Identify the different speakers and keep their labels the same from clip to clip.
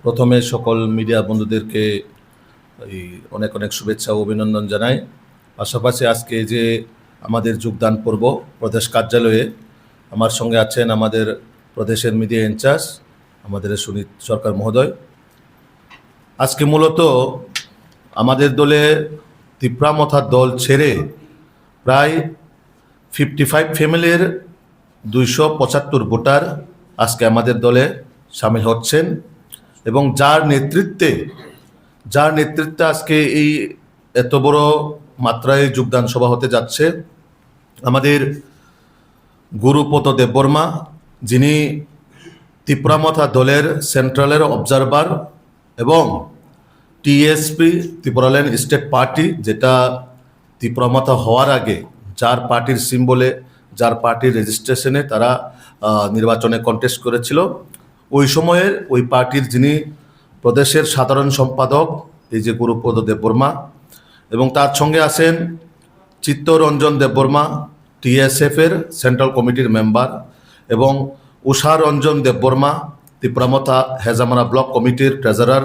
Speaker 1: প্রথমে সকল মিডিয়া বন্ধুদেরকে অনেক অনেক শুভেচ্ছা ও অভিনন্দন জানাই। পাশাপাশি আজকে যে আমাদের যোগদান পর্ব প্রদেশ কার্যালয়ে আমার সঙ্গে আছেন আমাদের প্রদেশের মিডিয়া ইনচার্জ আমাদের সুনীত সরকার মহোদয়। আজকে মূলত আমাদের দলে তিপ্রামথার দল ছেড়ে প্রায় 55 ফ্যামিলির 275 ভোটার আজকে আমাদের দলে সামিল হচ্ছেন এবং যার নেতৃত্বে আজকে এই এত বড় মাত্রায় যোগদান সভা হতে যাচ্ছে আমাদের গুরুপদ দেববর্মা, যিনি তিপ্রামথা দলের সেন্ট্রালের অবজারভার এবং টিএসপি ত্রিপুরাল্যান্ড স্টেট পার্টি, যেটা তিপ্রামথা হওয়ার আগে যার পার্টির সিম্বলে যার পার্টির রেজিস্ট্রেশনে তারা নির্বাচনে কন্টেস্ট করেছিল, ওই সময়ের ওই পার্টির যিনি প্রদেশের সাধারণ সম্পাদক এই যে গুরুপদ দেববর্মা, এবং তার সঙ্গে আছেন চিত্তরঞ্জন দেববর্মা টিএসএফের সেন্ট্রাল কমিটির মেম্বার, এবং উষা রঞ্জন দেববর্মা তিপ্রামথা হেজামারা ব্লক কমিটির treasurer,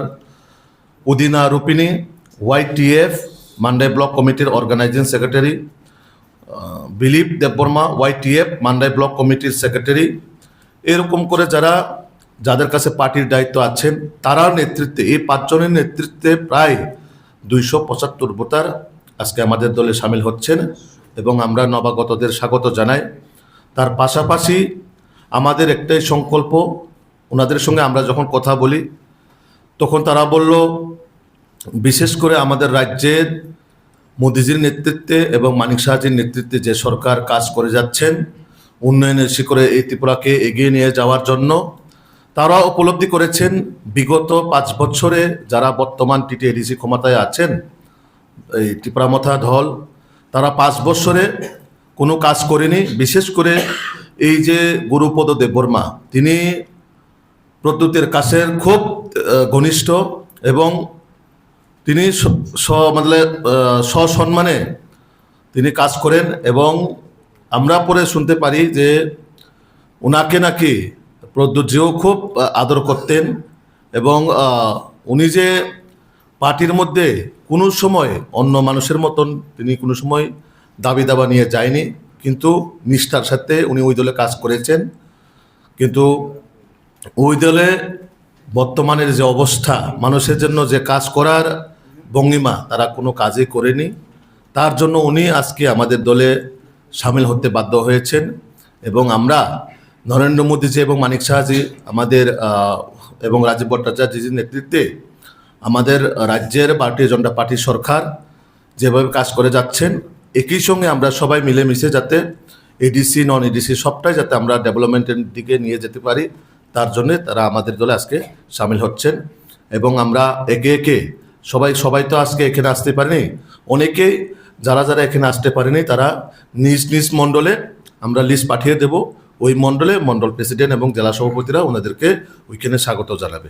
Speaker 1: Udina Rupini YTF Mandai block কমিটির organising secretary, Bilip Debbarma YTF Mandai block কমিটির সেক্রেটারি। এরকম করে যাদের কাছে পার্টির দায়িত্ব আছেন তারার নেতৃত্বে, এই 5 জনের নেতৃত্বে প্রায় 275 ভোটার আজকে আমাদের দলে সামিল হচ্ছেন এবং আমরা নবাগতদের স্বাগত জানাই। তার পাশাপাশি আমাদের একটাই সংকল্প, ওনাদের সঙ্গে আমরা যখন কথা বলি তখন তারা বলল, বিশেষ করে আমাদের রাজ্যের মোদিজির নেতৃত্বে এবং মানিক সাহাজির নেতৃত্বে যে সরকার কাজ করে যাচ্ছেন উন্নয়নের শিখরে এই ত্রিপুরাকে এগিয়ে নিয়ে যাওয়ার জন্য, তারা উপলব্ধি করেছেন বিগত 5 বছরে যারা বর্তমান টিটিএডিসি ক্ষমতায় আছেন এই তিপ্রামথা দল, তারা 5 বছরে কোনো কাজ করেনি। বিশেষ করে এই যে গুরুপদ দেববর্মা, তিনি প্রদ্যুতের কাছের খুব ঘনিষ্ঠ এবং তিনি সসম্মানে তিনি কাজ করেন এবং আমরা পরে শুনতে পারি যে ওনাকে নাকি প্রদ্যুৎজিও খুব আদর করতেন এবং উনি যে পার্টির মধ্যে কোনো সময় অন্য মানুষের মতন তিনি কোনো সময় দাবি দাবা নিয়ে যায়নি, কিন্তু নিষ্ঠার সাথে উনি ওই দলে কাজ করেছেন। কিন্তু ওই দলে বর্তমানের যে অবস্থা, মানুষের জন্য যে কাজ করার ভঙ্গিমা তারা কোনো কাজই করেনি, তার জন্য উনি আজকে আমাদের দলে সামিল হতে বাধ্য হয়েছেন। এবং আমরা নরেন্দ্র মোদীজি এবং মানিক সাহাজি আমাদের এবং রাজীব ভট্টাচার্যজির নেতৃত্বে আমাদের রাজ্যের ভারতীয় জনতা পার্টি সরকার যেভাবে কাজ করে যাচ্ছেন, একই সঙ্গে আমরা সবাই মিলেমিশে যাতে এডিসি নন এডিসি সবটাই যাতে আমরা ডেভেলপমেন্টের দিকে নিয়ে যেতে পারি, তার জন্যে তারা আমাদের দলে আজকে সামিল হচ্ছেন। এবং আমরা একে একে সবাই তো আজকে এখানে আসতে পারেনি, অনেকেই যারা এখানে আসতে পারেনি তারা নিজ নিজ মণ্ডলে আমরা লিস্ট পাঠিয়ে দেব, ওই মণ্ডলে মণ্ডল প্রেসিডেন্ট এবং জেলা সভাপতিরা ওনাদেরকে ওইখানে স্বাগত জানাবে।